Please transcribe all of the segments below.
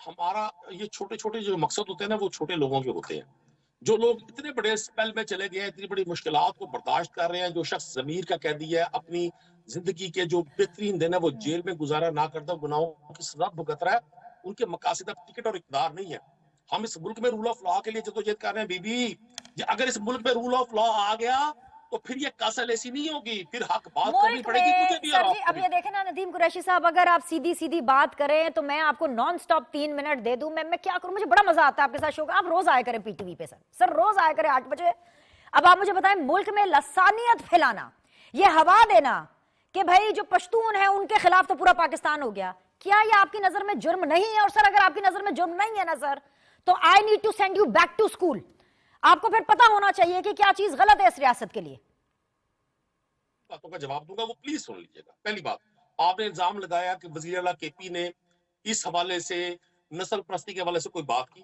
ہمارا یہ چھوٹے چھوٹے جو مقصد ہوتے ہیں نا وہ چھوٹے لوگوں کے ہوتے ہیں. جو لوگ اتنے بڑے اسپیل میں چلے گئے ہیں, اتنی بڑی مشکلات کو برداشت کر رہے ہیں, جو شخص ضمیر کا قیدی ہے, اپنی زندگی کے جو بہترین دن ہے وہ جیل میں گزارا نہ کرتا, گناہوں کی سزا بھگت رہا ہے, ان کے مقاصد اب ٹکٹ اور اقتدار نہیں ہے. ہم اس ملک میں رول آف لا کے لیے جدوجہد کر رہے ہیں. بی بی اگر اس ملک میں رول آف لا آ گیا تو پھر یہ کاسل ایسی نہیں ہوگی, پھر حق بات کرنی ملک پڑے گی مجھے میں بھی اور سر جی آپ کو اب بھی. یہ دیکھیں نا ندیم قریشی صاحب, اگر آپ سیدھی سیدھی بات کریں تو میں آپ کو نان سٹاپ 3 منٹ دے دوں, میں کیا کروں, مجھے بڑا مزہ آتا ہے آپ کے ساتھ شو کا. آپ روز آیا کریں پی ٹی وی پہ سر روز آیا کریں 8 بجے. اب آپ مجھے بتائیں, ملک میں لسانیت پھیلانا, یہ ہوا دینا کہ بھائی جو پشتون ہیں ان کے خلاف تو پورا پاکستان ہو گیا, کیا یہ آپ کی نظر میں جرم نہیں ہے؟ اور سر اگر آپ کی نظر میں جرم نہیں ہے نا سر, تو I need to send you back to school. آپ کو پھر پتا ہونا چاہیے کہ کیا چیز غلط ہے اس ریاست کے لیے. باتوں کا جواب دوں گا, وہ پلیز سن لیجیے گا. پہلی بات, آپ نے الزام لگایا کہ وزیر اعلیٰ کے پی نے اس حوالے سے نسل پرستی کے حوالے سے کوئی بات کی.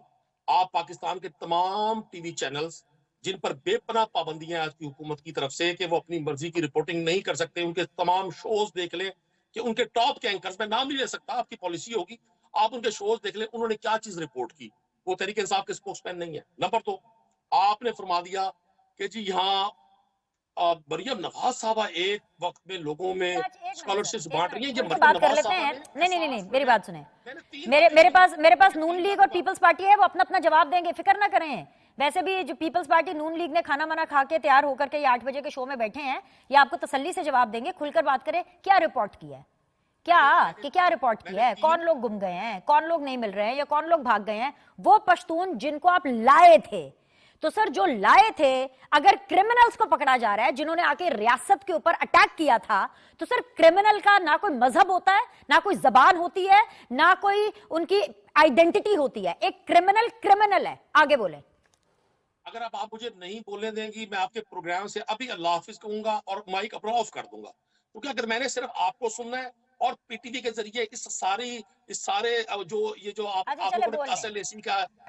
آپ پاکستان کے تمام ٹی وی چینلز جن پر بے پناہ پابندیاں آج کی حکومت کی طرف سے کہ وہ اپنی مرضی کی رپورٹنگ نہیں کر سکتے, ان کے تمام شوز دیکھ لیں کہ ان کے ٹاپ کے اینکرز, میں نام نہیں لے سکتا, آپ کی پالیسی ہوگی, آپ ان کے شوز دیکھ لیں انہوں نے کیا چیز رپورٹ کی. وہ تحریک انصاف کے اسپوکس مین نہیں ہے. نمبر 2, آپ نے فرما دیا کہ جی یہاں مریم نواز صاحبہ ایک وقت میں لوگوں میں اسکالرشپس بانٹ رہی ہیں. یہ کھل کے مریم بات کر نواز لیتے صاحبہ ہیں. نے نہیں میری بات سنیں, میں نے 3 میرے پاس نون لیگ اور پیپلز پارٹی ہے, وہ اپنا اپنا جواب دیں گے, فکر نہ کریں. ویسے بھی جو پیپلز پارٹی نون لیگ نے کھانا منا کھا کے تیار ہو کر کے یہ 8 بجے کے شو میں بیٹھے ہیں, یہ آپ کو تسلی سے جواب دیں گے. کھل کر بات کریں, کیا رپورٹ کیا ہے, کیا رپورٹ کیا ہے, کون لوگ گم گئے ہیں, کون لوگ نہیں مل رہے ہیں, یا کون لوگ بھاگ گئے ہیں, وہ پشتون جن کو آپ لائے تھے. تو سر جو لائے تھے, اگر کرمنلز کو پکڑا جا رہا ہے جنہوں نے آ کے ریاست کے اوپر اٹیک کیا تھا, تو سر کرمنل کا نہ کوئی مذہب ہوتا ہے, نہ کوئی زبان ہوتی ہے, نہ کوئی ان کی آئیڈینٹی ہوتی ہے. ایک کرمنل ہے. آگے بولیں. اگر آپ مجھے نہیں بولنے دیں گی, میں آپ کے پروگرام سے ابھی اللہ حافظ کہوں گا اور مائک اپنا آف کر دوں گا, کیونکہ اگر میں نے صرف آپ کو سننا ہے اور پی ٹی وی کے ذریعے اس سارے جو آپ لوگوں نے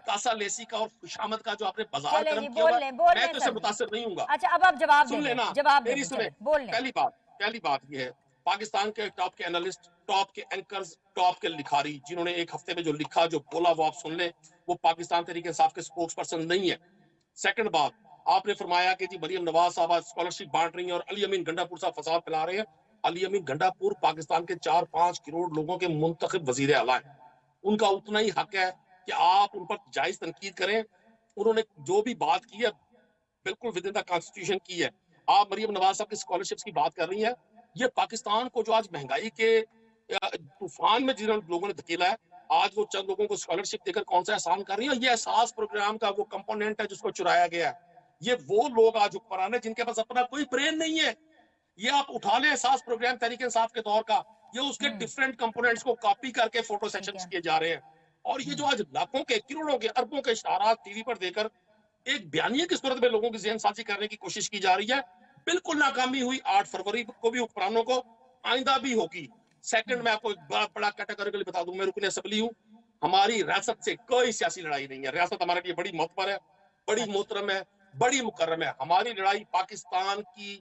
کاسا لیسی کا اور خوشامد کا جو آپ نے بازار چلے گرم جی کیا ہوا ہے, بول میں لیں تو اس سے سر جی. متاثر نہیں ہوں گا. اچھا اب آپ جواب دے سن دیں, لینا, جواب دے میری دیں, سنیں. چلے بول لیں. پہلی بات یہ ہے, پاکستان کے ٹاپ کے انالسٹ, ٹاپ کے اینکرز, ٹاپ کے لکھاری جنہوں نے ایک ہفتے میں جو لکھا جو بولا وہ آپ سن لیں, وہ پاکستان تحریک انصاف کے اسپوکس پرسن نہیں ہے. سیکنڈ بات, آپ نے فرمایا کہ جی مریم نواز صاحبہ اسکالرشپ بانٹ رہی ہیں اور علی امین گنڈا پور صاحب فساد پھیلا رہے ہیں. علی امین گنڈا پور پاکستان کے 4-5 کروڑ لوگوں کے منتخب وزیر اعلیٰ ہیں, ان کا اتنا ہی حق ہے کہ آپ ان پر جائز تنقید کریں. انہوں نے جو بھی بات کی ہے بالکل ود ان دا کانسٹیٹیوشن کی ہے. آپ مریم نواز صاحب کی اسکالرشپس کی بات کر رہی ہیں, یہ پاکستان کو جو آج مہنگائی کے طوفان میں جن لوگوں نے دھکیلا ہے, آج وہ چند لوگوں کو اسکالرشپ دے کر کون سا احسان کر رہی ہے. یہ احساس پروگرام کا وہ کمپوننٹ ہے جس کو چرایا گیا ہے. یہ وہ لوگ آج حکمران ہیں جن کے پاس اپنا کوئی برین نہیں ہے. یہ آپ اٹھا لیں احساس پروگرام تحریک انصاف کے دور کا, یہ اس کے ڈیفرنٹ کمپوننٹس کو کاپی کر کے فوٹو سیشنز کیے جا رہے ہیں. اور یہ جو آج لاکھوں کے, کروڑوں کے, اربوں کے اشتہارات ٹی وی پر دے کر ایک بیانیے کی صورت میں لوگوں کی ذہن سازی کرنے کی کوشش کی جا رہی ہے, بالکل ناکامی ہوئی. 8 فروری کو بھی حکمرانوں کو, آئندہ بھی ہوگی. سیکنڈ, میں آپ کو ایک بڑا کیٹیگوریکلی بتا دوں, میں رکن اسمبلی ہوں, ہماری ریاست سے کوئی سیاسی لڑائی نہیں ہے. ریاست ہمارے لیے بڑی معتبر ہے, بڑی محترم ہے, بڑی مکرم ہے. ہماری لڑائی پاکستان کی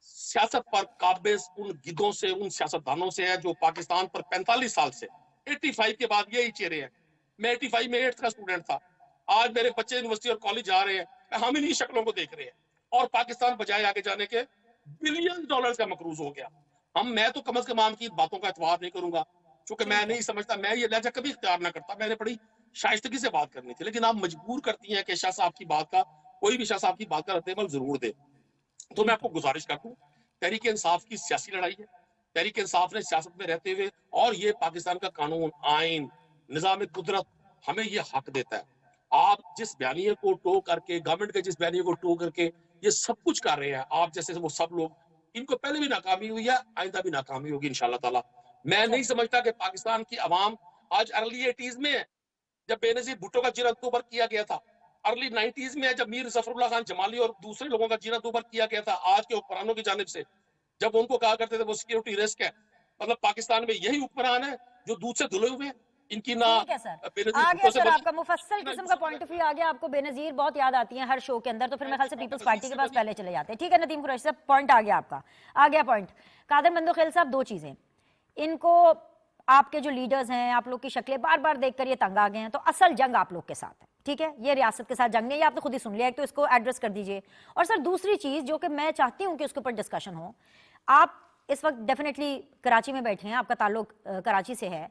سیاست پر قابض ان گدوں سے, ان سیاستدانوں سے ہے جو پاکستان پر 45 سال سے, 85 کے بعد یہی چہرے ہیں. میں 85 میں 8th کا اسٹوڈنٹ تھا, آج میرے بچے یونیورسٹی اور کالج جا رہے ہیں, ہم انہی شکلوں کو دیکھ رہے ہیں, اور پاکستان بجائے آگے جانے کے $بلین کا مقروض ہو گیا. میں تو کم از کم عام کی باتوں کا اعتبار نہیں کروں گا, چونکہ میں نہیں سمجھتا, میں یہ لہجہ کبھی اختیار نہ کرتا, میں نے بڑی شائستگی سے بات کرنی تھی, لیکن آپ مجبور کرتی ہیں کہ شاہ صاحب کی بات کا, کوئی بھی شاہ صاحب کی بات کا رد عمل ضرور دے. تو میں آپ کو گزارش کرتا ہوں, تحریک انصاف کی سیاسی لڑائی ہے. تحریک انصاف نے سیاست میں رہتے ہوئے, اور یہ پاکستان کا قانون, آئین, نظام قدرت ہمیں یہ حق دیتا ہے. آپ جس بیانیے کو ٹو کر کے, گورنمنٹ کے جس بیانیے کو ٹو کر کے یہ سب کچھ کر رہے ہیں, آپ جیسے وہ سب لوگ, ان کو پہلے بھی ناکامی ہوئی ہے, آئندہ بھی ناکامی ہوگی انشاءاللہ تعالی. میں نہیں سمجھتا کہ پاکستان کی عوام آج ارلی 80s میں ہے, جب بے نظیر بھٹو کا جینا دوبر کیا گیا تھا, ارلی 90s میں ہے جب میر ظفر اللہ خان جمالی اور دوسرے لوگوں کا جینا دوبر کیا گیا تھا آج کے حکمرانوں کی جانب سے, جب ان کو کہا کرتے تھے وہ سیکیورٹی رسک ہے. مطلب پاکستان میں یہی حکمران ہے جو دودھ سے دھلے ہوئے ہیں, ان کی نہ ٹھیک ہے سر, بے نظیر آ بھٹو گیا سے سر بنی, آپ کا مفصل قسم کا پوائنٹ آف ویو آ گیا. آپ کو بے نظیر بہت یاد آتی ہیں ہر شو کے اندر, تو پھر میں خیال سے پیپلز پارٹی کے پاس پہلے چلے جاتے ہیں. ٹھیک ہے ندیم قریشی صاحب, پوائنٹ آ گیا آپ کا, آ گیا پوائنٹ. قادر مندوخیل صاحب, 2 چیزیں, ان کو آپ کے جو لیڈرز ہیں, آپ لوگ کی شکلیں بار بار دیکھ کر یہ تنگ آ گئے ہیں, تو اصل جنگ آپ لوگ کے ساتھ ہے, ٹھیک ہے, یہ ریاست کے ساتھ جنگ نہیں, یہ آپ نے خود ہی سن لیا, ایک تو اس کو ایڈریس کر دیجئے. اور سر دوسری چیز جو کہ میں چاہتی ہوں کہ اس کے اوپر ڈسکشن ہو, آپ اس وقت ڈیفینیٹلی کراچی میں بیٹھے ہیں, آپ کا تعلق کراچی سے ہے,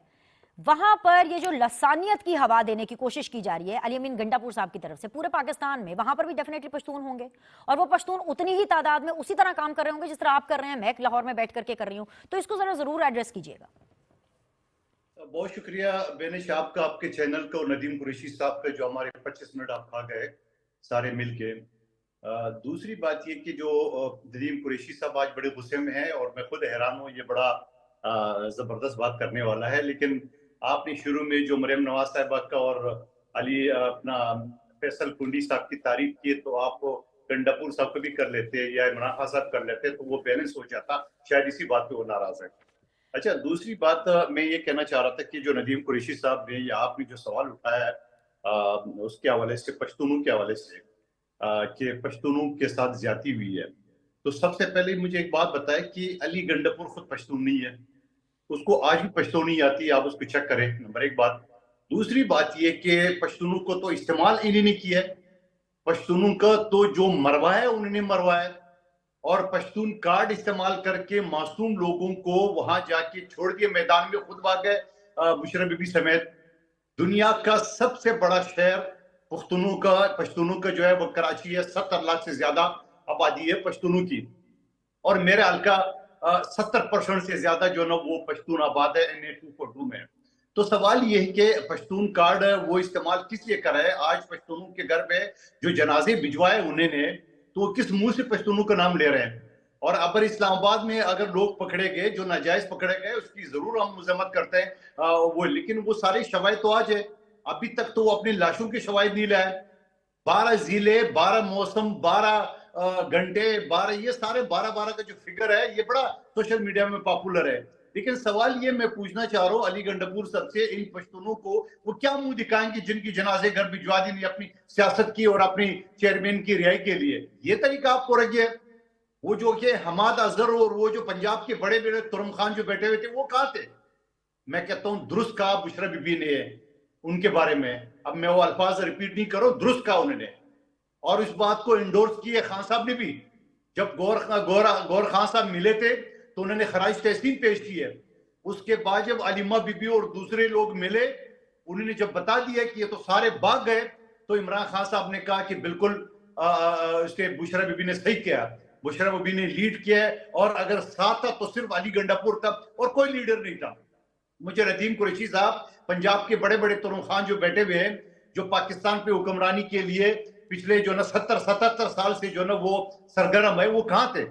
وہاں پر یہ جو لسانیت کی ہوا دینے کی کوشش کی جا رہی ہے علی امین گنڈا پور صاحب کی طرف سے پورے پاکستان میں, وہاں پر بھی ڈیفینیٹلی پشتون ہوں گے, اور وہ پشتون اتنی ہی تعداد میں اسی طرح کام کر رہے ہوں گے جس طرح آپ کر رہے ہیں, میں لاہور میں بیٹھ کر کے کر رہی ہوں, تو اس کو ذرا ضرور ایڈریس کیجیے گا. بہت شکریہ بینش آپ کا, آپ کے چینل کا, اور ندیم قریشی صاحب کا جو ہمارے 25 منٹ آپ کھا گئے سارے مل کے. دوسری بات یہ کہ جو ندیم قریشی صاحب آج بڑے غصے میں ہیں, اور میں خود حیران ہوں, یہ بڑا زبردست بات کرنے والا ہے, لیکن آپ نے شروع میں جو مریم نواز صاحبہ کا اور علی اپنا فیصل کنڈی صاحب کی تعریف کی, تو آپ گنڈاپور صاحب کو بھی کر لیتے یا عمران خان صاحب کر لیتے تو وہ بیلنس ہو جاتا, شاید اسی بات پہ وہ ناراض ہے. اچھا, دوسری بات میں یہ کہنا چاہ رہا تھا کہ جو ندیم قریشی صاحب نے یا آپ نے جو سوال اٹھایا ہے اس کے حوالے سے, پشتونوں کے حوالے سے, کہ پشتونوں کے ساتھ زیادتی ہوئی ہے, تو سب سے پہلے مجھے ایک بات بتائے کہ علی گنڈاپور خود پشتون نہیں ہے, اس کو آج بھی پشتونی آتی ہے, آپ اس کو چیک کریں, نمبر ایک بات. دوسری بات یہ کہ پشتونوں کو تو استعمال انہیں نے کیا ہے, پشتونوں کا تو جو مروایا انہوں نے مروایا, اور پشتون کارڈ استعمال کر کے معصوم لوگوں کو وہاں جا کے چھوڑ دیے, میدان میں خود بھاگ گئے بشرا بی بی سمیت. دنیا کا سب سے بڑا شہر پشتونوں کا جو ہے وہ کراچی ہے, 70 لاکھ سے زیادہ آبادی ہے پشتونوں کی, اور میرے حلقہ 70% سے زیادہ جو نا وہ پشتون آباد ہے NA 242 میں. تو سوال یہ ہے کہ پشتون کارڈ وہ استعمال کس لیے کر رہے ہیں؟ آج پشتونوں کے گھر میں جو جنازے بھجوائے انہیں نے, تو وہ کس منہ سے پشتونوں کا نام لے رہے ہیں؟ اور ابر اسلام آباد میں اگر لوگ پکڑے گئے جو ناجائز پکڑے گئے, اس کی ضرور ہم مذمت کرتے ہیں وہ, لیکن وہ سارے شواہد تو آج ہے, ابھی تک تو وہ اپنی لاشوں کے شواہد نہیں لائے. 12 ضلع, 12 موسم, 12 گھنٹے, 12 یہ سارے 12 کا جو فگر ہے یہ بڑا سوشل میڈیا میں پاپولر ہے. لیکن سوال یہ میں پوچھنا چاہ رہا ہوں علی گنڈاپور صاحب سے, ان پشتونوں کو وہ کیا منہ دکھائیں گے جن کی جنازے گھر بھجوا دی اپنی سیاست کی اور اپنی چیئرمین کی رہائی کے لیے؟ یہ طریقہ آپ کو رکھیے. وہ جو کہ حماد اظہر اور وہ جو پنجاب کے بڑے بڑے ترم خان جو بیٹھے ہوئے تھے وہ کہاں تھے؟ میں کہتا ہوں درست کہا بشرا بی بی نے ان کے بارے میں, اب میں وہ الفاظ ریپیٹ نہیں کروں, درست کہا انہوں نے, اور اس بات کو انڈورس کیا خان صاحب نے بھی. جب گور خان صاحب ملے تھے تو انہوں نے خراج تحسین پیش کی ہے. اس کے بعد جب علیمہ بی بی اور دوسرے لوگ ملے, انہوں نے جب بتا دیا کہ یہ تو سارے بھاگ گئے, تو عمران خان صاحب نے کہا کہ بالکل اس کے بشرا بی بی نے صحیح کیا, بشرا بی بی نے لیڈ کیا ہے, اور اگر ساتھ تھا تو صرف علی گنڈاپور تھا اور کوئی لیڈر نہیں تھا. مجھے ندیم قریشی صاحب, پنجاب کے بڑے بڑے ترم خان جو بیٹھے ہوئے ہیں, جو پاکستان پہ حکمرانی کے لیے پچھلے جو نا 70-77 سال سے جو نا وہ سرگرم ہے, وہ کہاں تھے؟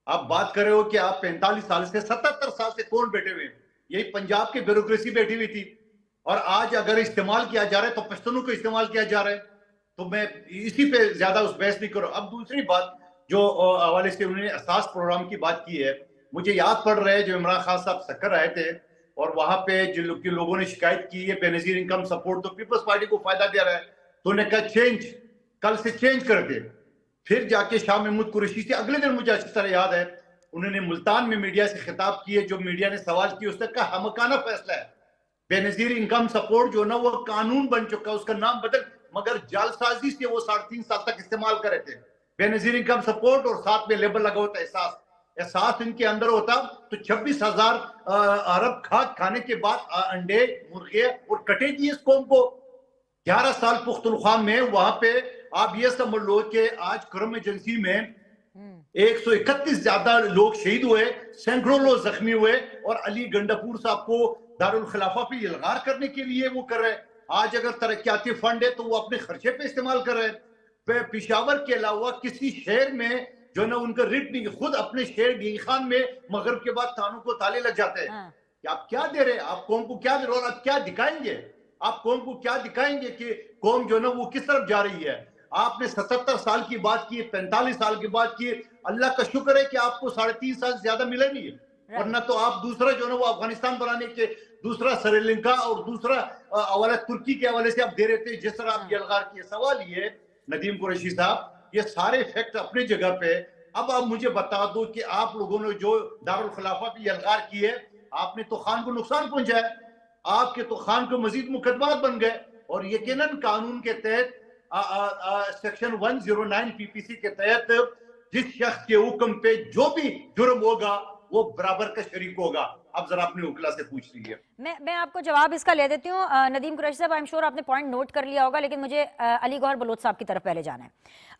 آپ بات کر رہے ہو کہ آپ 45 سال سے 77 سال سے کون بیٹھے ہوئے ہیں؟ یہی پنجاب کی بیوروکریسی بیٹھی ہوئی تھی, اور آج اگر استعمال کیا جا رہا ہے تو پشتونوں کو استعمال کیا جا رہا ہے. تو میں اسی پہ زیادہ اس بحث نہیں کروں. اب دوسری بات جو حوالے سے انہوں نے اساس پروگرام کی بات کی ہے, مجھے یاد پڑ رہا ہے جو عمران خان صاحب سکر آئے تھے اور وہاں پہ جن لوگوں نے شکایت کی ہے بے نظیر انکم سپورٹ تو پیپلز پارٹی کو فائدہ دے رہا ہے, تو انہوں نے کہا چینج, کل سے چینج کر دے. پھر جا کے شاہ محمود قریشی سے اگلے دن, مجھے اچھی طرح یاد ہے, انہوں نے ملتان میں میڈیا سے خطاب کیے, جو میڈیا نے سوال کیا اس نے کہا ہمکانہ فیصلہ ہے, بے نظیر انکم سپورٹ جو نا وہ قانون بن چکا, اس کا نام بدل, مگر جعل سازی سے وہ 3.5 سال تک استعمال کرے تھے بے نظیر انکم سپورٹ, اور ساتھ میں لیبل لگا ہوتا احساس. احساس ان کے اندر ہوتا تو 26,000 ارب کھاد کھانے کے بعد انڈے, مرغے اور کٹے دیے اس قوم کو. 11 سال پختونخوا میں, وہاں پہ آپ یہ سمجھ لو کہ آج کرم ایجنسی میں 131 زیادہ لوگ شہید ہوئے, سینکڑوں لوگ زخمی ہوئے, اور علی گنڈاپور صاحب کو دارالخلافہ پہ الغار کرنے کے لیے وہ کر رہے. آج اگر ترقیاتی فنڈ ہے تو وہ اپنے خرچے پہ استعمال کر رہے. پشاور کے علاوہ کسی شہر میں جو نا ان کا ریٹ نہیں, خود اپنے شہر ڈی خان میں مغرب کے بعد تھانوں کو تالے لگ جاتے ہیں. کہ آپ کیا دے رہے, آپ قوم کو کیا دے رہے, اور آپ کیا دکھائیں گے, آپ قوم کو کیا دکھائیں گے کہ قوم جو نا وہ کس طرف جا رہی ہے؟ آپ نے 77 سال کی بات کی, 45 سال کی بات کی, اللہ کا شکر ہے کہ آپ کو 3.5 سال زیادہ ملے نہیں ہے, ورنہ تو آپ دوسرا جو نا وہ افغانستان بنانے کے, دوسرا سری لنکا اور دوسرا حوالہ ترکی کے حوالے سے آپ دے رہے تھے جس طرح آپ یہ الغار کیے. سوال یہ ندیم قریشی صاحب, یہ سارے فیکٹ اپنی جگہ پہ. اب آپ مجھے بتا دو کہ آپ لوگوں نے جو دارالخلافہ پہ یہ الغار کیے, آپ نے تو خان کو نقصان پہنچایا, آپ کے تو خان کو مزید مقدمات بن گئے, اور یقیناً قانون کے تحت سیکشن 109 پی پی سی کے تحت جس شخص کے حکم پہ جو بھی جرم ہوگا وہ برابر کا شریک ہوگا. اب ذرا اپنے وکلا سے پوچھ لیجیے. میں آپ کو جواب اس کا لے دیتی ہوں. ندیم قریشی صاحب, آئی ایم شیور آپ نے پوائنٹ نوٹ کر لیا ہوگا, لیکن مجھے علی گوہر بلوچ صاحب کی طرف پہلے جانا ہے.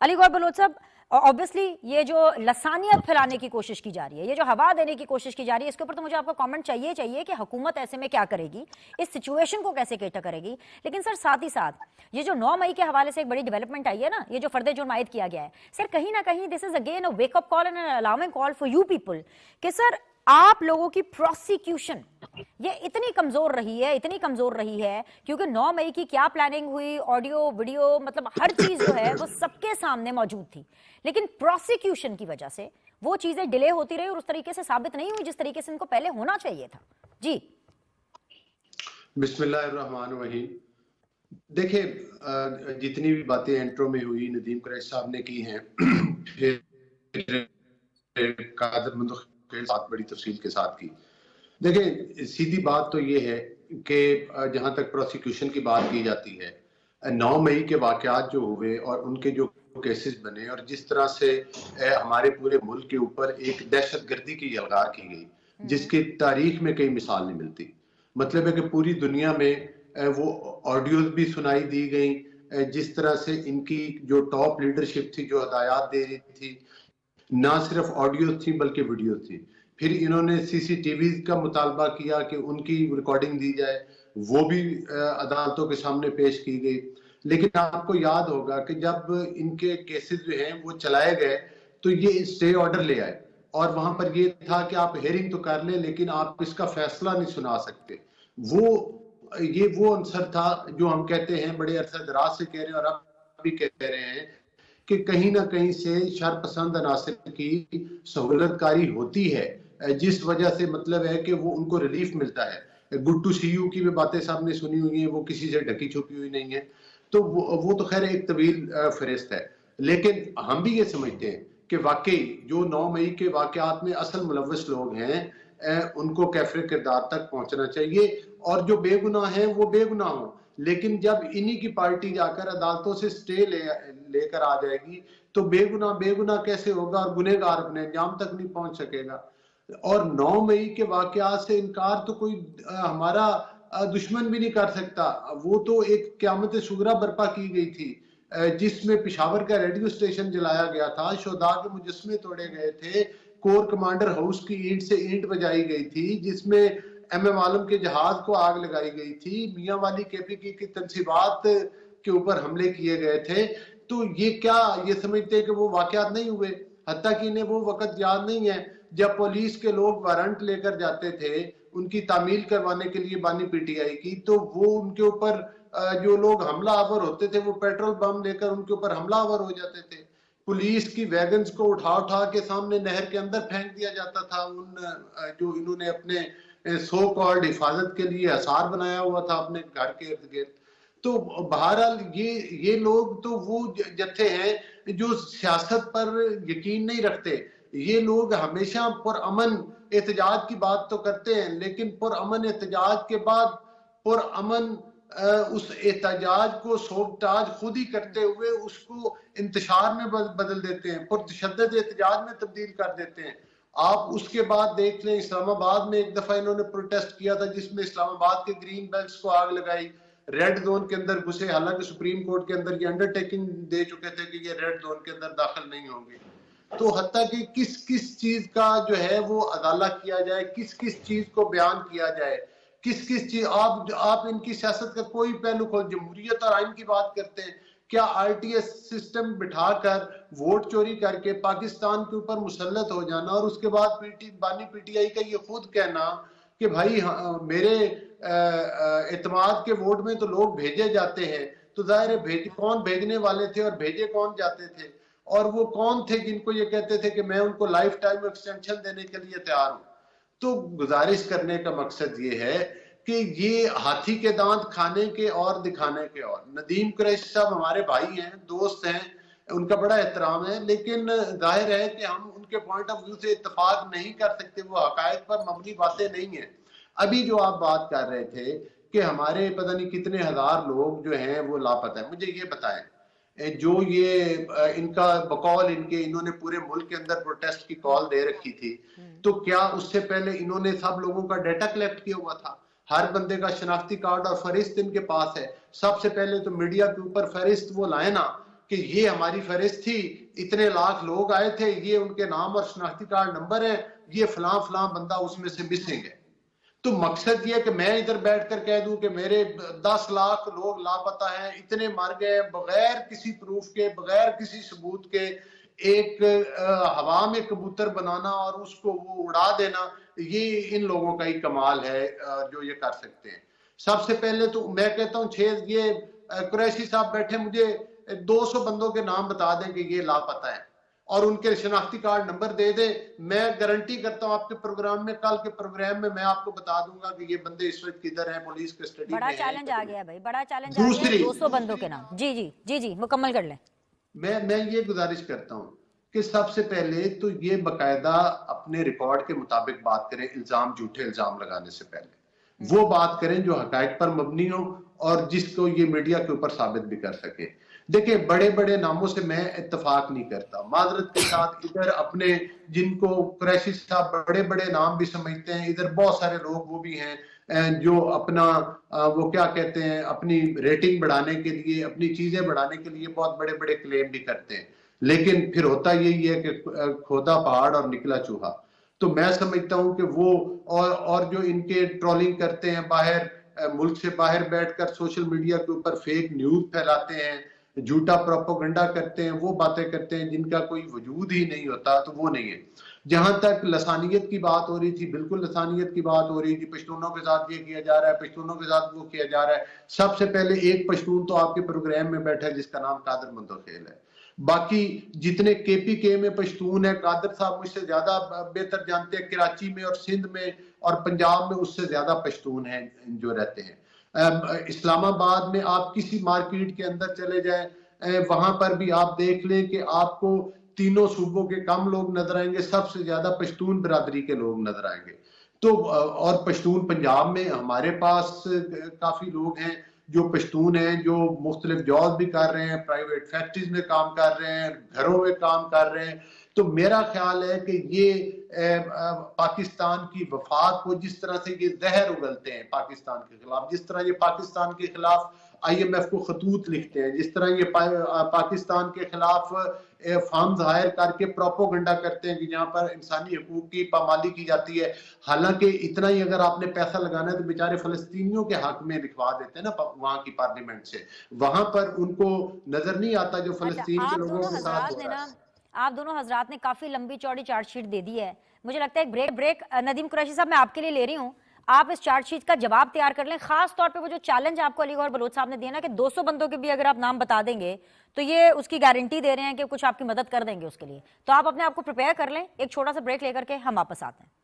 علی گوہر بلوچ صاحب, obviously یہ جو لسانیت پھیلانے کی کوشش کی جا رہی ہے, یہ جو ہوا دینے کی کوشش کی جا رہی ہے, اس کے اوپر تو مجھے آپ کا کامنٹ چاہیے کہ حکومت ایسے میں کیا کرے گی, اس سچویشن کو کیسے کیٹر کرے گی. لیکن سر ساتھ ہی ساتھ یہ جو 9 مئی کے حوالے سے ایک بڑی ڈیولپمنٹ آئی ہے نا, یہ جو فرد جرم عائد کیا گیا ہے, سر کہیں نہ کہیں this is again a wake up call and an alarming call for you people کہ سر آپ لوگوں کی پروسیکیوشن یہ اتنی کمزور رہی ہے کیونکہ 9 مئی کی کیا پلاننگ ہوئی, آڈیو ویڈیو مطلب ہر چیز جو ہے وہ سب کے سامنے موجود تھی, لیکن پروسیکیوشن کی وجہ سے وہ چیزیں ڈیلے ہوتی رہی اور اس طریقے سے ثابت نہیں ہوئی جس طریقے سے ان کو پہلے ہونا چاہیے تھا. جی بسم اللہ الرحمن الرحیم. دیکھیں جتنی بھی باتیں انٹرو میں ہوئی ندیم قریشی صاحب نے کی ہیں, قادر منتخب کے ساتھ بڑی تفصیل کے ساتھ کی. دیکھیں سیدھی بات تو یہ ہے کہ جہاں تک پروسیکیوشن کی بات کی جاتی ہے, 9 مئی کے واقعات جو ہوئے اور ان کے جو کیسز بنے اور جس طرح سے ہمارے پورے ملک کے اوپر ایک دہشت گردی کی یلغار کی گئی جس کی تاریخ میں کئی مثال نہیں ملتی. مطلب ہے کہ پوری دنیا میں وہ آڈیوز بھی سنائی دی گئیں, جس طرح سے ان کی جو ٹاپ لیڈرشپ تھی جو ہدایات دے رہی تھی, نہ صرف آڈیوز تھیں بلکہ ویڈیوز تھیں. پھر انہوں نے سی سی ٹی ویز کا مطالبہ کیا کہ ان کی ریکارڈنگ دی جائے, وہ بھی عدالتوں کے سامنے پیش کی گئی. لیکن آپ کو یاد ہوگا کہ جب ان کے کیسز جو ہیں وہ چلائے گئے تو یہ اسٹے آرڈر لے آئے, اور وہاں پر یہ تھا کہ آپ ہیئرنگ تو کر لیں لیکن آپ اس کا فیصلہ نہیں سنا سکتے. یہ وہ عنصر تھا جو ہم کہتے ہیں بڑے عرصہ دراز سے کہہ رہے ہیں اور اب بھی کہہ رہے ہیں کہ کہیں نہ کہیں سے شر پسند عناصر کی سہولت کاری ہوتی ہے, جس وجہ سے مطلب ہے کہ وہ ان کو ریلیف ملتا ہے. گڈ ٹو سی یو کی بھی باتیں صاحب نے سنی ہوئی ہیں, وہ کسی سے ڈھکی چھپی ہوئی نہیں ہے, تو وہ تو خیر ایک طویل فہرست ہے. لیکن ہم بھی یہ سمجھتے ہیں کہ واقعی جو 9 مئی کے واقعات میں اصل ملوث لوگ ہیں ان کو کیفر کردار تک پہنچنا چاہیے, اور جو بے گناہ ہیں وہ بے گناہ ہوں. لیکن جب انہی کی پارٹی جا کر عدالتوں سے سٹے لے کر آ جائے گی تو بے گناہ کیسے ہوگا, اور گنہگار اپنے انجام تک نہیں پہنچ سکے گا. اور 9 مئی کے واقعات سے انکار تو کوئی ہمارا دشمن بھی نہیں کر سکتا. وہ تو ایک قیامت صغریٰ برپا کی گئی تھی جس میں پشاور کا ریڈیو اسٹیشن جلایا گیا تھا, شہداء کے مجسمے توڑے گئے تھے, کور کمانڈر ہاؤس کی اینٹ سے اینٹ بجائی گئی تھی, جس میں ایم ایم عالم کے جہاز کو آگ لگائی گئی تھی, میاں والی کے پی کی تنصیبات کے اوپر حملے کیے گئے تھے. تو یہ سمجھتے ہیں کہ وہ واقعات نہیں ہوئے, حتیٰ کہ انہیں وہ وقت یاد نہیں ہے جب پولیس کے لوگ وارنٹ لے کر جاتے تھے ان کی تعمیل کروانے کے لیے بانی پی ٹی آئی کی, تو وہ ان کے اوپر جو لوگ حملہ آور ہوتے تھے وہ پیٹرول بم لے کر ان کے اوپر حملہ آور ہو جاتے تھے. پولیس کی ویگنز کو اٹھا کے سامنے نہر کے اندر پھینک دیا جاتا تھا, جو انہوں نے اپنے سو کالڈ حفاظت کے لیے حصار بنایا ہوا تھا اپنے گھر کے ارد گرد. تو بہرحال یہ لوگ تو وہ جتھے ہیں جو سیاست پر یقین نہیں رکھتے. یہ لوگ ہمیشہ پرامن احتجاج کی بات تو کرتے ہیں, لیکن پرامن احتجاج کے بعد پرامن اس احتجاج کو سوبتاج خود ہی کرتے ہوئے اس کو انتشار میں بدل دیتے ہیں, پرتشدد احتجاج میں تبدیل کر دیتے ہیں. آپ اس کے بعد دیکھ لیں اسلام آباد میں ایک دفعہ انہوں نے پروٹیسٹ کیا تھا جس میں اسلام آباد کے گرین بیلٹس کو آگ لگائی, ریڈ زون کے اندر گھسے, حالانکہ سپریم کورٹ کے اندر یہ انڈر ٹیکنگ دے چکے تھے کہ یہ ریڈ زون کے اندر داخل نہیں ہوں گے. تو حتیٰ کہ کس چیز کا جو ہے وہ ازالہ کیا جائے, کس چیز کو بیان کیا جائے, کس چیز آپ ان کی سیاست کا کوئی پہلو کھول, جمہوریت اور آئین کی بات کرتے ہیں, کیا آر ٹی ایس سسٹم بٹھا کر ووٹ چوری کر کے پاکستان کے اوپر مسلط ہو جانا اور اس کے بعد بانی پی ٹی آئی کا یہ خود کہنا کہ بھائی میرے اعتماد کے ووٹ میں تو لوگ بھیجے جاتے ہیں, تو ظاہر ہے کون بھیجنے والے تھے اور بھیجے کون جاتے تھے, اور وہ کون تھے جن کو یہ کہتے تھے کہ میں ان کو لائف ٹائم ایکسٹینشن دینے کے لیے تیار ہوں. تو گزارش کرنے کا مقصد یہ ہے کہ یہ ہاتھی کے دانت کھانے کے اور دکھانے کے اور. ندیم قریشی صاحب ہمارے بھائی ہیں, دوست ہیں, ان کا بڑا احترام ہے, لیکن ظاہر ہے کہ ہم ان کے پوائنٹ آف ویو سے اتفاق نہیں کر سکتے, وہ حقائق پر مبنی باتیں نہیں ہیں. ابھی جو آپ بات کر رہے تھے کہ ہمارے پتہ نہیں کتنے ہزار لوگ جو ہیں وہ لاپتہ ہیں، مجھے یہ بتائیں جو یہ ان کا بقول انہوں نے پورے ملک کے اندر پروٹیسٹ کی کال دے رکھی تھی، تو کیا اس سے پہلے انہوں نے سب لوگوں کا ڈیٹا کلیکٹ کیا ہوا تھا؟ ہر بندے کا شناختی کارڈ اور فہرست ان کے پاس ہے. سب سے پہلے تو میڈیا کے اوپر فہرست وہ لائیں نا کہ یہ ہماری فہرست تھی، اتنے لاکھ لوگ آئے تھے، یہ ان کے نام اور شناختی کارڈ نمبر ہے، یہ فلاں فلاں بندہ اس میں سے مسنگ ہے. تو مقصد یہ کہ میں ادھر بیٹھ کر کہہ دوں کہ میرے 10 لاکھ لوگ لاپتہ ہیں، اتنے مر گئے، بغیر کسی پروف کے، بغیر کسی ثبوت کے ایک ہوا میں کبوتر بنانا اور اس کو وہ اڑا دینا، یہ ان لوگوں کا ہی کمال ہے جو یہ کر سکتے ہیں. سب سے پہلے تو میں کہتا ہوں یہ قریشی صاحب بیٹھے، مجھے 200 بندوں کے نام بتا دیں کہ یہ لاپتہ ہیں اور ان کے شناختی کارڈ نمبر دے دیں. میں گارنٹی کرتا ہوں آپ کے پروگرام میں، کل کے پروگرام میں آپ کو بتا دوں گا کہ یہ بندے اس وقت کدھر ہیں، پولیس کسٹڈی میں ہیں. بڑا چیلنج آ گیا بھائی، بڑا چیلنج آ گیا 200 بندوں کے نام. جی مکمل کر لیں. میں یہ گزارش کرتا ہوں کہ سب سے پہلے تو یہ باقاعدہ اپنے ریکارڈ کے مطابق بات کریں، جھوٹے الزام لگانے سے پہلے وہ بات کریں جو حقائق پر مبنی ہو اور جس کو یہ میڈیا کے اوپر ثابت بھی کر سکے. دیکھیں بڑے بڑے ناموں سے میں اتفاق نہیں کرتا، معذرت کے ساتھ. ادھر اپنے جن کو قریشی صاحب بڑے بڑے نام بھی سمجھتے ہیں، ادھر بہت سارے لوگ وہ بھی ہیں جو اپنا وہ کیا کہتے ہیں اپنی ریٹنگ بڑھانے کے لیے، اپنی چیزیں بڑھانے کے لیے بہت بڑے بڑے کلیم بھی کرتے ہیں، لیکن پھر ہوتا یہی ہے کہ کھودا پہاڑ اور نکلا چوہا. تو میں سمجھتا ہوں کہ وہ اور جو ان کے ٹرولنگ کرتے ہیں باہر، ملک سے باہر بیٹھ کر سوشل میڈیا کے اوپر فیک نیوز پھیلاتے ہیں، جھوٹا پروپیگنڈا کرتے ہیں، وہ باتیں کرتے ہیں جن کا کوئی وجود ہی نہیں ہوتا، تو وہ نہیں ہے. جہاں تک لسانیت کی بات ہو رہی تھی، بالکل لسانیت کی بات ہو رہی تھی، پشتونوں کے ساتھ یہ کیا جا رہا ہے، پشتونوں کے ساتھ وہ کیا جا رہا ہے. سب سے پہلے ایک پشتون تو آپ کے پروگرام میں بیٹھا ہے جس کا نام قادر منتخیل ہے. باقی جتنے کے پی کے میں پشتون ہیں، قادر صاحب مجھ سے زیادہ بہتر جانتے ہیں، کراچی میں اور سندھ میں اور پنجاب میں اس سے زیادہ پشتون ہیں جو رہتے ہیں. اسلام آباد میں آپ کسی مارکیٹ کے اندر چلے جائیں، وہاں پر بھی آپ دیکھ لیں کہ آپ کو تینوں صوبوں کے کم لوگ نظر آئیں گے، سب سے زیادہ پشتون برادری کے لوگ نظر آئیں گے. تو اور پشتون پنجاب میں ہمارے پاس کافی لوگ ہیں جو پشتون ہیں، جو مختلف جاب بھی کر رہے ہیں، پرائیویٹ فیکٹریز میں کام کر رہے ہیں، گھروں میں کام کر رہے ہیں. تو میرا خیال ہے کہ یہ پاکستان کی وفاق کو جس طرح سے یہ زہر اگلتے ہیں پاکستان کے خلاف، جس طرح یہ پاکستان کے خلاف آئی ایم ایف کو خطوط لکھتے ہیں، جس طرح یہ پاکستان کے خلاف فارم ظاہر کر کے پروپوگنڈا کرتے ہیں کہ جہاں پر انسانی حقوق کی پامالی کی جاتی ہے. حالانکہ اتنا ہی اگر آپ نے پیسہ لگانا ہے تو بیچارے فلسطینیوں کے حق میں لکھوا دیتے ہیں نا وہاں کی پارلیمنٹ سے، وہاں پر ان کو نظر نہیں آتا جو فلسطین کے لوگوں کے ساتھ ہو رہا ہے. آپ دونوں حضرات نے کافی لمبی چوڑی چارج شیٹ دے دی ہے. مجھے لگتا ہے ایک بریک ندیم قریشی صاحب میں آپ کے لیے لے رہی ہوں. آپ اس چارج شیٹ کا جواب تیار کر لیں، خاص طور پہ وہ جو چیلنج آپ کو علی گوہر بلوچ صاحب نے دیا نا کہ 200 بندوں کے بھی اگر آپ نام بتا دیں گے تو یہ اس کی گارنٹی دے رہے ہیں کہ کچھ آپ کی مدد کر دیں گے اس کے لیے. تو آپ اپنے آپ کو پریپیئر کر لیں. ایک چھوٹا سا بریک لے کر کے ہم واپس آتے ہیں.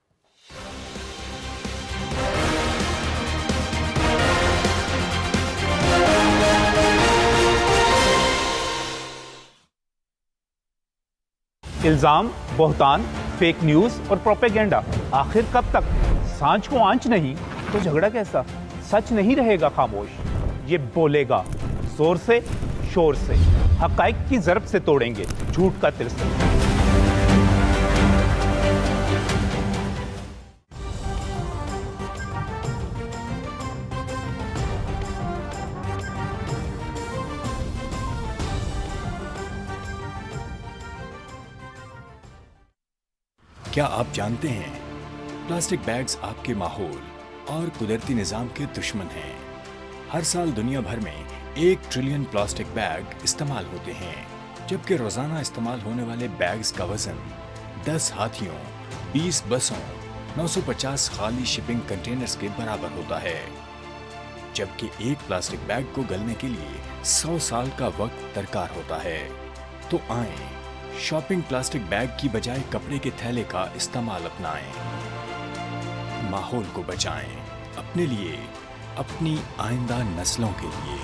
الزام، بہتان، فیک نیوز اور پروپیگنڈا آخر کب تک؟ سانچ کو آنچ نہیں تو جھگڑا کیسا؟ سچ نہیں رہے گا خاموش، یہ بولے گا زور سے، شور سے، حقائق کی ضرب سے توڑیں گے جھوٹ کا طلسم. کیا آپ جانتے ہیں پلاسٹک بیگز آپ کے ماحول اور قدرتی نظام کے دشمن ہیں؟ ہر سال دنیا بھر میں 1 ٹریلین پلاسٹک بیگ استعمال ہوتے ہیں، جبکہ روزانہ استعمال ہونے والے بیگز کا وزن 10 ہاتھیوں، 20 بسوں، 950 خالی شپنگ کنٹینرز کے برابر ہوتا ہے. جبکہ ایک پلاسٹک بیگ کو گلنے کے لیے 100 سال کا وقت درکار ہوتا ہے. تو آئیں شاپنگ پلاسٹک بیگ کی بجائے کپڑے کے تھیلے کا استعمال اپنائیں. ماحول کو بچائیں، اپنے لیے، اپنی آئندہ نسلوں کے لیے.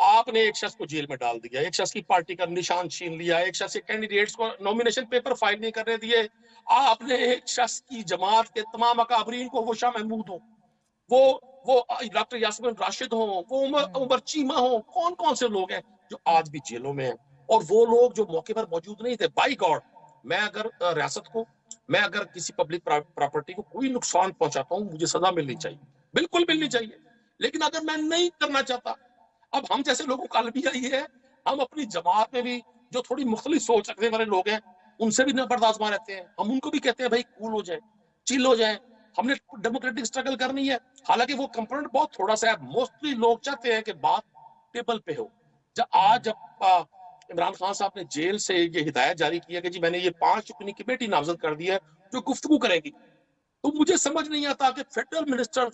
آپ نے ایک شخص کو جیل میں ڈال دیا, ایک شخص کی پارٹی کا نشان چھین لیا, ایک شخص کے کینڈیڈیٹس کو نومینیشن پیپر فائل نہیں کرنے دیے, آپ نے ایک شخص کی جماعت کے تمام اکابرین کو, وہ شاہ محمود ہوں, وہ ڈاکٹر یاسمین راشد ہوں, وہ عمر چیمہ ہوں, کون کون سے لوگ ہیں جو آج بھی جیلوں میں ہیں, اور وہ لوگ جو موقع پر موجود نہیں تھے. بائی گاڈ, میں اگر ریاست کو, میں اگر کسی پبلک پراپرٹی کو کوئی نقصان پہنچاتا ہوں, مجھے سزا ملنی چاہیے, بالکل ملنی چاہیے. لیکن اگر میں نہیں کرنا چاہتا, اب ہم جیسے لوگوں کا المیہ یہ ہے, ہم اپنی جماعت میں بھی جو تھوڑی مختلف سوچ رکھنے والے لوگ ہیں ان سے بھی نہ برداشت رہتے ہیں, ہم ان کو بھی کہتے ہیں بھائی کول ہو جائیں, چل ہو جائیں, ہم نے ڈیموکریٹک اسٹرگل کرنی ہے. حالانکہ وہ کمپوننٹ بہت تھوڑا سا ہے. موسٹلی لوگ چاہتے ہیں کہ بات ٹیبل پہ ہو. جب عمران خان صاحب نے جیل سے یہ ہدایت جاری کی ہے کہ جی میں نے یہ 5 اپنی کمیٹی نامزد کر دی ہے جو گفتگو کرے گی, تو مجھے سمجھ نہیں آتا کہ فیڈرل منسٹر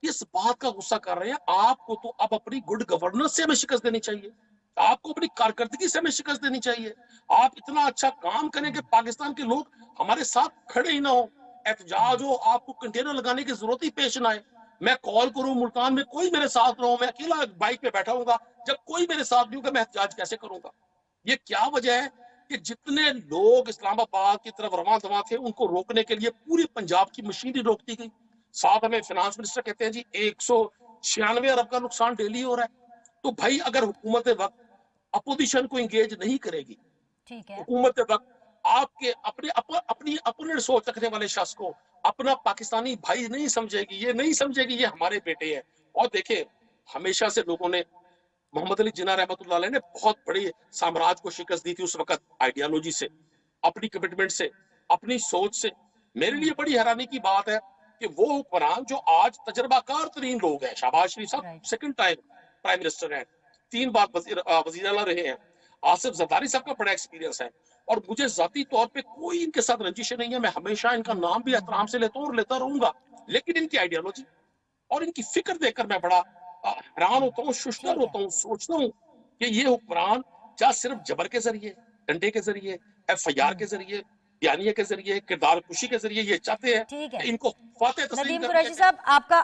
اس بات کا غصہ کر رہے ہیں. آپ کو تو اب اپنی گڈ گورننس سے ہمیں شکست دینی چاہیے, آپ کو اپنی کارکردگی سے ہمیں شکست دینی چاہیے. آپ اتنا اچھا کام کریں کہ پاکستان کے لوگ ہمارے ساتھ کھڑے ہی نہ ہو, احتجاج ہو, آپ کو کنٹینر لگانے کی ضرورت ہی پیش نہ آئے. میں کال کروں ملتان میں کوئی میرے ساتھ نہ ہو, میں اکیلا بائک پہ بیٹھا ہوں گا, جب کوئی میرے ساتھ نہیں ہوگا میں احتجاج کیسے کروں گا؟ یہ کیا وجہ ہے کہ جتنے لوگ اسلام آباد کی طرف رواں دواں تھے ان کو روکنے کے لیے پوری پنجاب کی مشینری روک دی گئی. ساتھ ہمیں فنانس منسٹر کہتے ہیں جی 196 ارب کا نقصان ڈیلی ہو رہا ہے. تو بھائی اگر حکومت وقت اپوزیشن کو انگیج نہیں کرے گی, ٹھیک ہے, حکومت وقت آپ کے اپنی اپوننٹ سوچ رکھنے والے شخص کو اپنا پاکستانی بھائی نہیں سمجھے گی, یہ نہیں سمجھے گی یہ ہمارے بیٹے ہیں. اور دیکھیں ہمیشہ سے لوگوں نے, محمد علی جناح رحمۃ اللہ علیہ نے بہت بڑی سامراج کو شکست دی تھی اس وقت, آئیڈیالوجی سے, اپنی کمٹمنٹ سے, اپنی سوچ سے. میرے لیے بڑی حیرانی کی بات ہے کہ وہ حکمران جو آج تجربہ کار ترین لوگ ہیں, شہباز شریف صاحب سیکنڈ ٹائم پرائم منسٹر ہیں, 3 بار وزیر اعلیٰ رہے ہیں, آصف زرداری صاحب کا بڑا ایکسپیرینس ہے, اور مجھے ذاتی طور پہ کوئی ان کے ساتھ رنجش نہیں ہے, میں ہمیشہ ان کا نام بھی احترام سے لیتا ہوں اور لیتا رہوں گا. لیکن ان کی آئیڈیالوجی اور ان کی فکر دیکھ کر میں بڑا حیران ہوتا ہوں, ششدر ہوتا ہوں, سوچتا ہوں کہ یہ حکمران کیا صرف جبر کے ذریعے, ڈنڈے کے ذریعے, FIR کے ذریعے, بیانیے کے ذریعے, کردار کشی کے ذریعے یہ چاہتے ہیں کہ ان کو فاتح تسلیم ندیم کر قریشی صاحب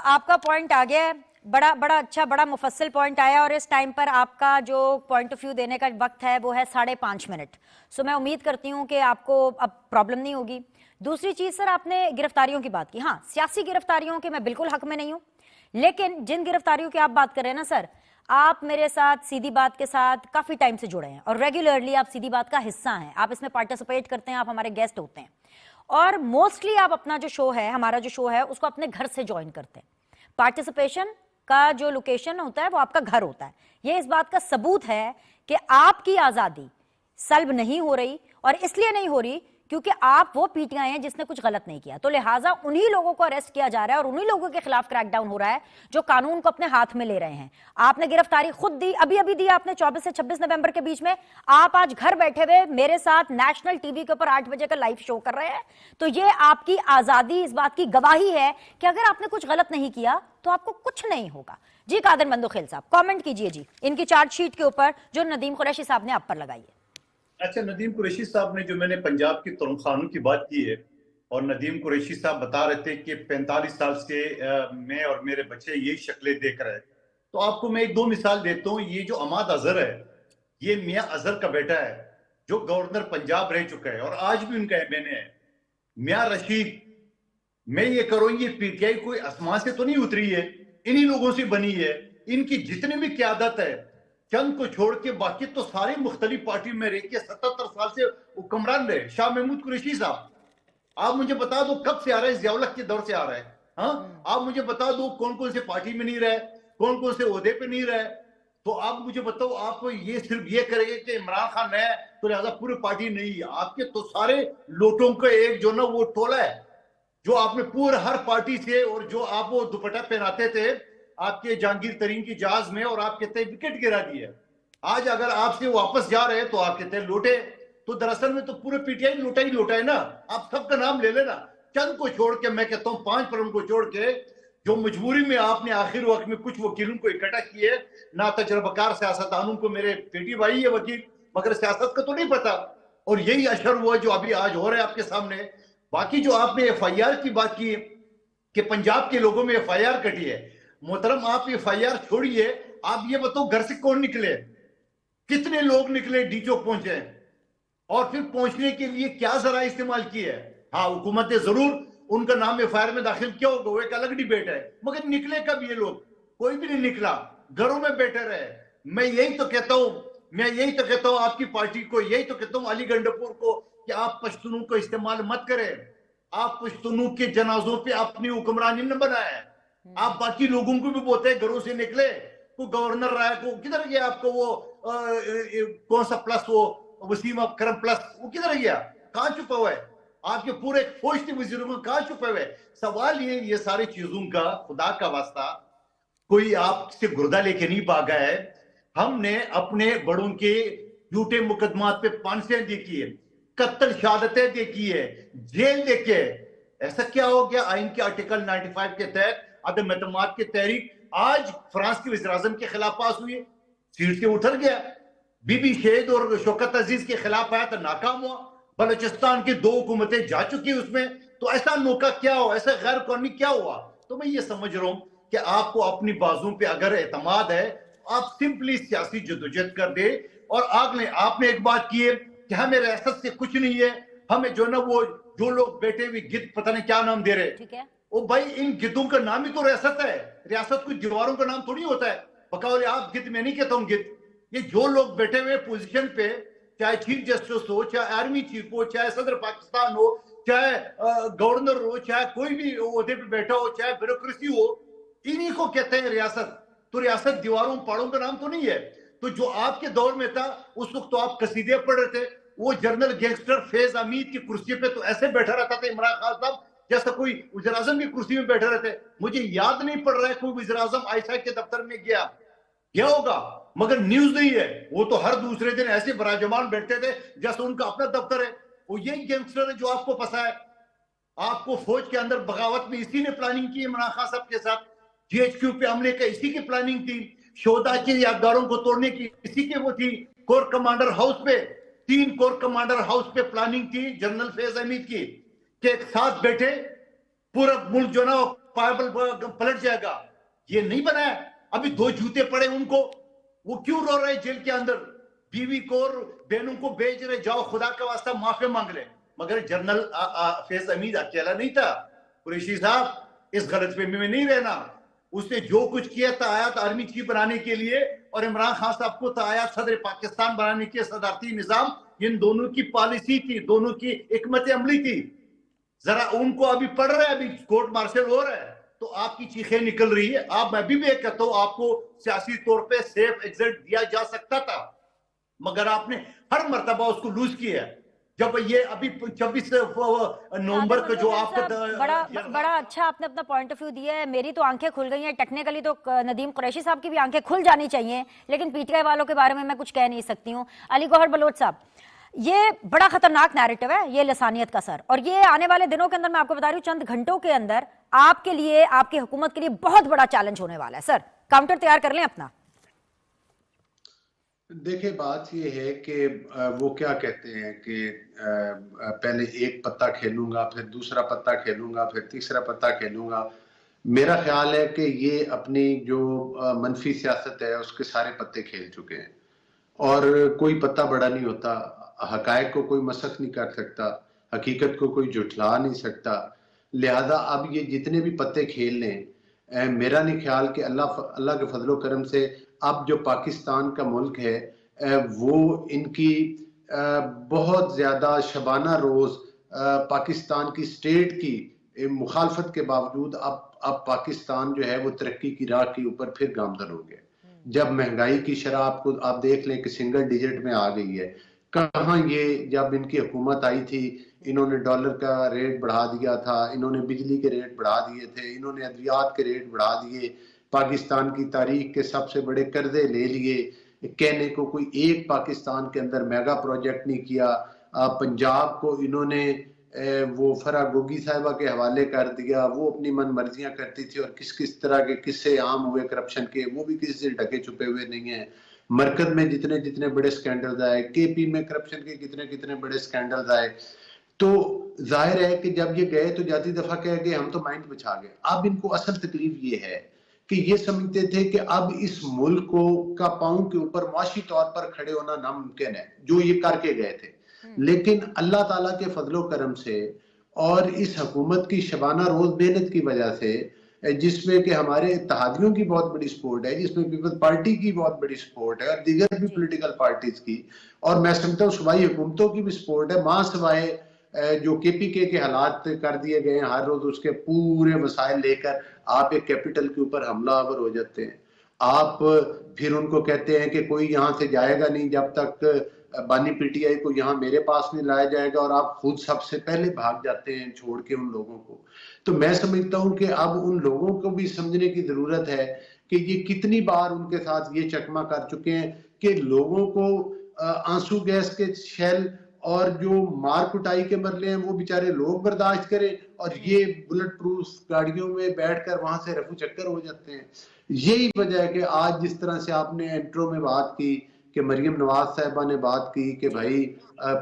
آپ کا پوائنٹ آ گیا ہے, بڑا اچھا بڑا مفصل پوائنٹ آیا, اور اس ٹائم پر آپ کا جو پوائنٹ آف ویو دینے کا وقت ہے وہ ہے 5.5 منٹ. سو میں امید کرتی ہوں کہ آپ کو اب پرابلم نہیں ہوگی. دوسری چیز سر, آپ نے گرفتاریوں کی بات کی, ہاں سیاسی گرفتاریوں کے میں بالکل حق میں نہیں ہوں, لیکن جن گرفتاریوں کی آپ بات کر رہے ہیں نا سر, آپ میرے ساتھ سیدھی بات کے ساتھ کافی ٹائم سے جڑے ہیں اور ریگولرلی آپ سیدھی بات کا حصہ ہیں, آپ اس میں پارٹیسپیٹ کرتے ہیں, آپ ہمارے گیسٹ ہوتے ہیں, اور موسٹلی آپ اپنا جو شو ہے, ہمارا جو شو ہے, اس کو اپنے گھر سے جوائن کرتے ہیں. پارٹیسپیشن کا جو لوکیشن ہوتا ہے وہ آپ کا گھر ہوتا ہے. یہ اس بات کا ثبوت ہے کہ آپ کی آزادی سلب نہیں ہو رہی, اور اس لیے نہیں ہو رہی کیونکہ آپ وہ پی ٹی آئی ہیں جس نے کچھ غلط نہیں کیا, تو لہٰذا انہی لوگوں کو اریسٹ کیا جا رہا ہے اور انہی لوگوں کے خلاف کریک ڈاؤن ہو رہا ہے جو قانون کو اپنے ہاتھ میں لے رہے ہیں. آپ نے گرفتاری خود دی, ابھی دی آپ نے 24 سے 26 نومبر کے بیچ میں. آپ آج گھر بیٹھے ہوئے میرے ساتھ نیشنل ٹی وی کے اوپر 8 بجے کا لائیو شو کر رہے ہیں, تو یہ آپ کی آزادی اس بات کی گواہی ہے کہ اگر آپ نے کچھ غلط نہیں کیا تو آپ کو کچھ نہیں ہوگا. جی قادر مندوخیل صاحب کامنٹ کیجئے جی ان کی چارج شیٹ کے اوپر جو ندیم قریشی صاحب نے آپ پر لگائی ہے. اچھا, ندیم قریشی صاحب نے جو میں نے پنجاب کی ترنگ خانوں کی بات کی ہے, اور ندیم قریشی صاحب بتا رہے تھے کہ 45 سال سے میں اور میرے بچے یہی شکلیں دیکھ رہے ہیں, تو آپ کو میں 1-2 مثال دیتا ہوں. یہ جو عماد اظہر ہے, یہ میاں اظہر کا بیٹا ہے جو گورنر پنجاب رہ چکا ہے اور آج بھی ان کا MNA ہے. میاں رشید, میں یہ کروں, یہ پی ٹی آئی کوئی آسمان سے تو نہیں اتری ہے, انہی لوگوں سے بنی ہے. ان کی جتنی بھی قیادت ہے, چند کو چھوڑ کے باقی تو ساری مختلف پارٹی میں رہ کے 77 سال سے حکمران رہے. شاہ محمود قریشی صاحب, آپ مجھے بتا دو کب سے آ رہا ہے, ضیاء الحق کے دور سے آ رہا ہے. ہاں, آپ مجھے بتا دو کون سے پارٹی میں نہیں رہے, کون سے عہدے پہ نہیں رہے. تو آپ مجھے بتاؤ, آپ یہ صرف یہ کریں گے کہ عمران خان ہے تو لہذا پوری پارٹی نہیں ہے. آپ کے تو سارے لوٹوں کا ایک جو نا وہ ٹولہ ہے, جو آپ نے پورے ہر پارٹی سے, اور جو آپ وہ دوپٹہ پہناتے تھے آپ کے جہانگیر ترین کی جہاز میں, اور آپ کہتے ہیں وکٹ گرا دیا. آج اگر آپ سے واپس جا رہے ہیں تو آپ کہتے ہیں لوٹے, تو دراصل میں تو پورے پی ٹی آئی لوٹا ہے نا. آپ سب کا نام لے لینا, چند کو چھوڑ کے, میں کہتا ہوں 5 پرم کو چھوڑ کے, جو مجبوری میں آپ نے آخر وقت میں کچھ وکیلوں کو اکٹھا کیے, نہ تجربہ کار سیاستدانوں کو, میرے بیٹی بھائی ہے وکیل مگر سیاست کا تو نہیں پتا, اور یہی اشر ہوا جو ابھی آج ہو رہا ہے آپ کے سامنے. باقی جو آپ نے FIR کی بات کی کہ پنجاب کے لوگوں میں FIR کٹی ہے, محترم آپ FIR چھوڑیے, آپ یہ بتاؤ گھر سے کون نکلے, کتنے لوگ نکلے ڈی چوک پہنچے, اور پھر پہنچنے کے لیے کیا ذرائع استعمال کیے ہے. ہاں حکومت نے ضرور ان کا نام FIR میں داخل کیا ہوگا, وہ ایک الگ ڈیبیٹ ہے, مگر نکلے کب یہ لوگ؟ کوئی بھی نہیں نکلا, گھروں میں بیٹھے رہے. میں یہی تو کہتا ہوں آپ کی پارٹی کو, یہی تو کہتا ہوں علی گنڈپور کو, کہ آپ پشتونوں کو استعمال مت کریں. آپ پشتونوں کے جنازوں پہ اپنی حکمرانی نہ بنائے. آپ باقی لوگوں کو بھی بولتے ہیں گھروں سے نکلے. کو گورنر رائے کو کدھر گیا, آپ کو وہ کون سا پلس, وہ وسیم اکرم پلس, وہ کدھر گیا, کہاں چھپا ہوا ہے؟ آپ کے پورے فوج کے وزیروں کو کہاں چھپے ہوئے؟ سوال یہ ساری چیزوں کا خدا کا واسطہ کوئی آپ سے گردہ لے کے نہیں بھاگا ہے. ہم نے اپنے بڑوں کے جھوٹے مقدمات پہ پانسیاں دیکھی ہے, قتل شہادتیں دیکھی ہے, جیل دیکھے. ایسا کیا ہو گیا آئین کے آرٹیکل 95 کے تحت عدم اعتماد کی تحریک آج فرانس کے وزیر اعظم کے خلاف پاس ہوئی, سیٹ سے اٹھر گیا. بی بی شہید اور شوکت عزیز کے خلاف آیا تو ناکام ہوا. بلوچستان کی 2 حکومتیں جا چکی اس میں, تو ایسا موقع کیا ہوا, ایسا غیر قانونی کیا ہوا؟ تو میں یہ سمجھ رہا ہوں کہ آپ کو اپنی بازوں پہ اگر اعتماد ہے, آپ سمپلی سیاسی جدوجہد کر دے. اور آپ نے ایک بات کی ہے کہ ہمیں ریاست سے کچھ نہیں ہے, ہمیں جو نا وہ جو لوگ بیٹھے ہوئے گد پتہ نہیں کیا نام دے رہے, او بھائی ان گدوں کا نام ہی تو ریاست ہے. ریاست کوئی دیواروں کا نام تھوڑی ہوتا ہے. بقول آپ گد, میں نہیں کہتا ہوں گد, یہ جو لوگ بیٹھے ہوئے پوزیشن پہ, چاہے چیف جسٹس ہو, چاہے آرمی چیف ہو, چاہے صدر پاکستان ہو, چاہے گورنر ہو, چاہے کوئی بھی عہدے پہ بیٹھا ہو, چاہے بیوروکریسی ہو, انہی کو کہتے ہیں ریاست. تو ریاست دیواروں پہاڑوں کا نام تو نہیں ہے. تو جو آپ کے دور میں تھا اس وقت تو آپ قصیدے پڑھ رہے تھے. وہ جنرل گینگسٹر فیض حمید کی کرسی پہ تو ایسے بیٹھا رہتا تھا عمران خان صاحب جیسا کوئی وزیر اعظم کی کرسی میں بیٹھے رہتے. مجھے یاد نہیں پڑ رہا ہے کوئی وزیر اعظم عائشہ کے دفتر میں گیا ہوگا, مگر نیوز نہیں ہے. وہ تو ہر دوسرے دن ایسے براجمان بیٹھتے تھے جیسے ان کا اپنا دفتر ہے. وہ یہی گینگسٹر ہے جو آپ کو پسا ہے. آپ کو فوج کے اندر بغاوت میں اسی نے پلاننگ کی عمران خان صاحب کے ساتھ. GHQ پہ حملے کا اسی کی پلاننگ تھی. شہداء کی یادگاروں کو توڑنے کی اسی کے وہ تھی. کور کمانڈر ہاؤس پہ 3 کور کمانڈر ہاؤس پہ پلاننگ تھی جنرل فیض حمید کی, کہ ایک ساتھ بیٹھے پورا ملک جو نا پلٹ جائے گا. یہ نہیں بنایا. ابھی 2 جوتے پڑے ان کو, وہ کیوں رو رہے جیل کے اندر؟ بیوی کو اور بہنوں کو بیچ رہے, جاؤ خدا کا واسطہ معافی مانگ لے. مگر جنرل فیض حمید اکیلا نہیں تھا. قریشی صاحب اس غلط فہمی میں نہیں رہنا. اس نے جو کچھ کیا تھا آیات آرمی چیف بنانے کے لیے, اور عمران خان صاحب کو تھا آیات صدر پاکستان بنانے کے صدارتی نظام. ان دونوں کی پالیسی تھی, دونوں کی حکمت عملی تھی. ذرا ان کو ابھی پڑھ رہے ہیں, ابھی کورٹ مارشل ہو رہا ہے تو آپ کی چیخیں نکل رہی ہے. میں بھی ایک کہتا ہوں آپ کو سیاسی طور پہ سیف ایگزٹ دیا جا سکتا تھا, مگر آپ نے ہر مرتبہ اس کو لوز کیا ہے. جب یہ ابھی 26 نومبر کا جو آپ کا بڑا اچھا آپ نے اپنا پوائنٹ آف ویو دیا ہے. میری تو آنکھیں کھل گئی ہیں. ٹیکنیکلی تو ندیم قریشی صاحب کی بھی آنکھیں کھل جانی چاہیے, لیکن PTI والوں کے بارے میں میں کچھ کہہ نہیں سکتی ہوں. علی گوہر بلوچ صاحب, یہ بڑا خطرناک نیریٹو ہے یہ لسانیت کا سر, اور یہ آنے والے دنوں کے اندر میں آپ کو بتا رہی ہوں چند گھنٹوں کے اندر آپ کے لیے, آپ کی حکومت کے لیے بہت بڑا چیلنج ہونے والا ہے. سر کاؤنٹر تیار کر لیں اپنا. دیکھیں بات یہ ہے کہ وہ کیا کہتے ہیں کہ پہلے ایک پتا کھیلوں گا, پھر دوسرا پتا کھیلوں گا, پھر تیسرا پتا کھیلوں گا. میرا خیال ہے کہ یہ اپنی جو منفی سیاست ہے اس کے سارے پتے کھیل چکے ہیں, اور کوئی پتا بڑا نہیں ہوتا. حقائق کو کوئی مسخ نہیں کر سکتا, حقیقت کو کوئی جھٹلا نہیں سکتا. لہذا اب یہ جتنے بھی پتے کھیل لیں, میرا نہیں خیال کہ اللہ کے فضل و کرم سے اب جو پاکستان کا ملک ہے وہ ان کی بہت زیادہ شبانہ روز پاکستان کی سٹیٹ کی مخالفت کے باوجود اب پاکستان جو ہے وہ ترقی کی راہ کے اوپر پھر گامزن ہو گیا. جب مہنگائی کی شرح آپ دیکھ لیں کہ سنگل ڈیجٹ میں آ گئی ہے. کہاں یہ جب ان کی حکومت آئی تھی انہوں نے ڈالر کا ریٹ بڑھا دیا تھا, انہوں نے بجلی کے ریٹ بڑھا دیے تھے, انہوں نے ادویات کے ریٹ بڑھا دیے, پاکستان کی تاریخ کے سب سے بڑے قرضے لے لیے. کہنے کو کوئی ایک پاکستان کے اندر میگا پروجیکٹ نہیں کیا. پنجاب کو انہوں نے وہ فرح گوگی صاحبہ کے حوالے کر دیا, وہ اپنی من مرضیاں کرتی تھی, اور کس طرح کے قصے عام ہوئے کرپشن کے, وہ بھی کسی سے ڈھکے چھپے ہوئے نہیں ہیں. مرکز میں جتنے بڑے سکینڈلز آئے, KP میں کرپشن کے کتنے بڑے سکینڈلز آئے. تو ظاہر ہے کہ جب یہ گئے تو جاتی دفعہ کہہ گئے ہم تو مائنڈ بچھا گئے. اب ان کو اصل تکلیف یہ ہے کہ یہ سمجھتے تھے کہ اب اس ملک کا پاؤں کے اوپر معاشی طور پر کھڑے ہونا ناممکن ہے، جو یہ کر کے گئے تھے. لیکن اللہ تعالیٰ کے فضل و کرم سے اور اس حکومت کی شبانہ روز محنت کی وجہ سے، جس میں کہ ہمارے اتحادیوں کی بہت بڑی سپورٹ ہے، جس میں پیپل پارٹی کی بہت بڑی سپورٹ ہے اور دیگر بھی پولیٹیکل پارٹیز کی، اور میں سمجھتا ہوں صوبائی حکومتوں کی بھی سپورٹ ہے، ماں سوائے جو کے پی کے حالات کر دیے گئے ہیں، ہر روز اس کے پورے مسائل لے کر آپ ایک کیپٹل کے اوپر حملہ آور ہو جاتے ہیں. آپ پھر ان کو کہتے ہیں کہ کوئی یہاں سے جائے گا نہیں جب تک بانی پی ٹی آئی کو یہاں میرے پاس نہیں لایا جائے گا، اور آپ خود سب سے پہلے بھاگ جاتے ہیں چھوڑ کے ان لوگوں کو. تو میں سمجھتا ہوں کہ اب ان لوگوں کو بھی سمجھنے کی ضرورت ہے کہ یہ کتنی بار ان کے ساتھ یہ چکمہ کر چکے ہیں کہ لوگوں کو آنسو گیس کے شیل اور جو مار کٹائی کے مرلے ہیں وہ بیچارے لوگ برداشت کریں، اور یہ بلٹ پروف گاڑیوں میں بیٹھ کر وہاں سے رفو چکر ہو جاتے ہیں. یہی وجہ ہے کہ آج جس طرح سے آپ نے انٹرو میں بات کی کہ مریم نواز صاحبہ نے بات کی کہ بھائی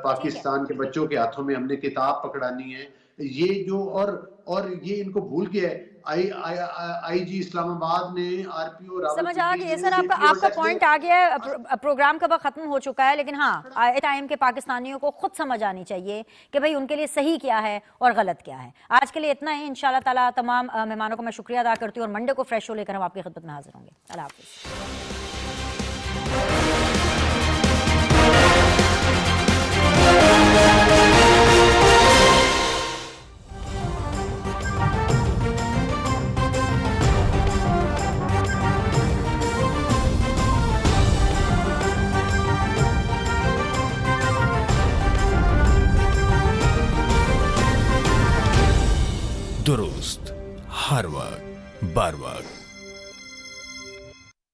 پاکستان کے بچوں کے ہاتھوں میں ہم نے کتاب پکڑانی ہے، یہ جو اور یہ ان کو بھول گیا ہے. آئی جی اسلام آباد نے آر پی او سمجھ آ گئی ہے سر، آپ کا پوائنٹ آ گیا ہے، پروگرام کا وقت ختم ہو چکا ہے، لیکن ہاں ٹائم کے پاکستانیوں کو خود سمجھ آنی چاہیے کہ بھئی ان کے لیے صحیح کیا ہے اور غلط کیا ہے. آج کے لیے اتنا ہی. انشاءاللہ تعالیٰ تمام مہمانوں کو میں شکریہ ادا کرتی ہوں، اور منڈے کو فریش شو لے کر ہم آپ کی خدمت میں حاضر ہوں گے. اللہ حافظ. درست، ہر وقت بر وقت.